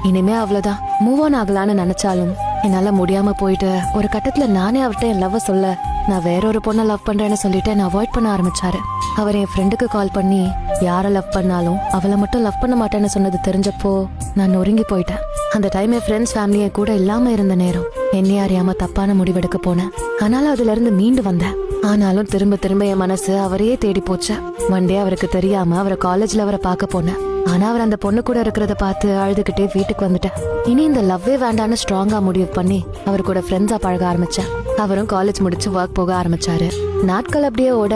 இனிமே அவ்வளவுதான் move on ஆகலான்னு நினைச்சாலும் என்னால முடியாம போயிட்டு ஒரு கட்டத்துல நானே அவர்கிட்ட என் லவ் சொல்ல நான் வேற ஒரு பொண்ணை லவ் பண்றேன்னு சொல்லிட்டு என்ன அவாய்ட் பண்ண ஆரம்பிச்சாரு. அவர் என் ஃப்ரெண்டுக்கு கால் பண்ணி யார லவ் பண்ணாலும் அவளை மட்டும் லவ் பண்ண மாட்டேன்னு சொன்னது தெரிஞ்சப்போ நான் நொறுங்கி போயிட்டேன். அந்த டைம் என் ஃப்ரெண்ட்ஸ் ஃபேமிலியை கூட இல்லாம இருந்த நேரம். என்னைய அறியாம தப்பான முடிவெடுக்க போனேன். ஆனாலும் அதுல இருந்து மீண்டு வந்தேன். ஆனாலும் திரும்ப திரும்ப என் மனசு அவரையே தேடி போச்சு. ஒன் டே அவருக்கு தெரியாம அவரை காலேஜ்ல அவரை பார்க்க போனேன். ஆனா அவர் அந்த பொண்ணு கூட இருக்கிறத பார்த்து அழுதுகிட்டே வீட்டுக்கு வந்துட்டேன். இனி இந்த லவ்வே வேண்டான்னு ஸ்ட்ராங்கா முடிவு பண்ணி அவர் கூட ஃப்ரெண்ட்ஸா பழக ஆரம்பிச்சேன். அவரும் காலேஜ் முடிச்சு ஒர்க் போக ஆரம்பிச்சாரு. நாட்கள் அப்படியே ஓட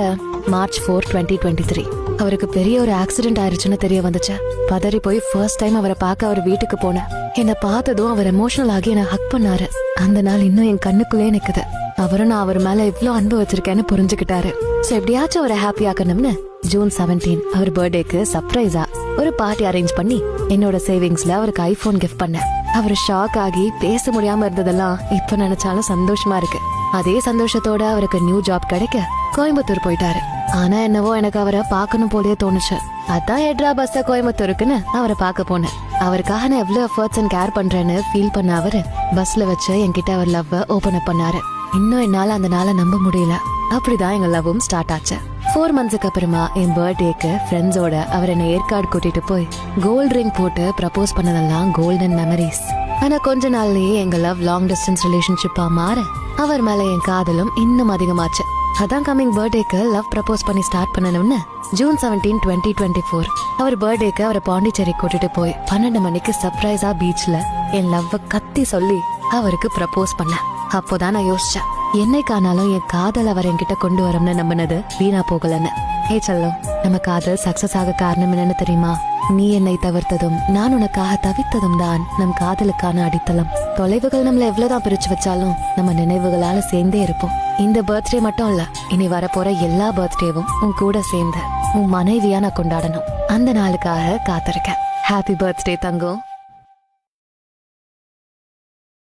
March 4, 2023 அவருக்கு பெரிய ஒரு ஆக்சிடென்ட் ஆயிருச்சுன்னு தெரிய வந்துச்சு. பதறி போய் ஃபர்ஸ்ட் டைம் அவரை பார்க்க அவர் வீட்டுக்கு போனேன். என்னை பார்த்ததும் அவர் எமோஷனல் ஆகி என்னை ஹக் பண்ணாரு. அந்த நாள் இன்னும் என் கண்ணுக்குள்ளே நிக்குது. அவரும் நான் அவர் மேல இவ்ளோ அன்பு வச்சிருக்கேன்னு புரிஞ்சுக்கிட்டாரு. சோ எப்படியாச்சும் அவரை ஹாப்பி ஆக்கணும்னு June 17 அவர் பர்த்டேக்கு சர்ப்ரைஸா ஒரு பார்ட்டி அரேஞ்ச் பண்ணி என்னோட சேவிங்ஸ்ல அவருக்கு ஐபோன் கிஃப்ட் பண்ணேன். அவர் ஷாக் ஆகி பேச முடியாம இருந்ததெல்லாம் இப்ப நினைச்சாலும் சந்தோஷமா இருக்கு. அதே சந்தோஷத்தோட அவருக்கு நியூ ஜாப் கிடைக்க கோயம்புத்தூர் போயிட்டாரு. ஆனா என்னவோ எனக்கு அவரை பார்க்கணும் போலயே தோணுச்சு. அதான் எட்ரா பஸ்ஸ கோயம்புத்தூருக்குன்னு அவரை பார்க்க போனேன். அவருக்காக நான் எவ்வளவு எஃபர்ட்ஸ் அண்ட் கேர் பண்றேன்னு ஃபீல் பண்ண அவரு பஸ்ல வச்சு என்கிட்ட அவர் லவ் ஓபன் அப் பண்ணாரு. இன்னும் என்னால அந்த நாளை நம்ப முடியல. அப்படிதான் எங்க லவ்வும் ஸ்டார்ட் ஆச்சு. 4 monthsக்கு அப்புறமா என் பர்த்டேக்கு ஃப்ரெண்ட்ஸோட அவர் என்ன ஏற்காடு கூட்டிட்டு போய் கோல்ட் ரிங் போட்டு ப்ரப்போஸ் பண்ணதெல்லாம் கோல்டன் மெமரிஸ். ஆனா கொஞ்ச நாள்லயே எங்க லவ் லாங் டிஸ்டன்ஸ் ரிலேஷன்ஷிப்பா மாற அவர் மேல என் காதலும் இன்னும் அதிகமாச்சு. அதான் கமிங் பர்த்டேக்கு லவ் ப்ரப்போஸ் பண்ணி ஸ்டார்ட் பண்ணணும்னு June 17, 2024 அவர் பர்த்டேக்கு அவரை பாண்டிச்சேரி கூட்டிட்டு போய் 12 மணிக்கு சர்ப்ரைஸா பீச்ல என் லவ்வ கத்தி சொல்லி அவருக்கு ப்ரப்போஸ் பண்ண. அப்போதான் நான் யோசிச்சேன், என்னைக்கானாலும் என் காதல் அவர் என்கிட்ட கொண்டு வரும்னு நம்பினது வீணா போகலன்னு. ஹே செல்லம், நம்ம காதல் சக்சஸ் ஆக காரணம் என்னன்னு தெரியுமா? நீ என்னை தவிர்த்ததும் நான் உனக்காக தவித்ததும் தான் நம் காதலுக்கான அடித்தளம். தொலைவுகள் நம்மள எவ்வளவுதான் பிரிச்சு வச்சாலும் நம்ம நினைவுகளால சேர்ந்தே இருப்போம். இந்த பர்த்டே மட்டும் இல்ல, இனி வரப்போற எல்லா பர்த்டேவும் உன் கூட சேர்ந்து உன் மனைவியா நான் கொண்டாடணும். அந்த நாளுக்காக காத்திருக்கேன். ஹாப்பி பர்த்டே தங்கம்.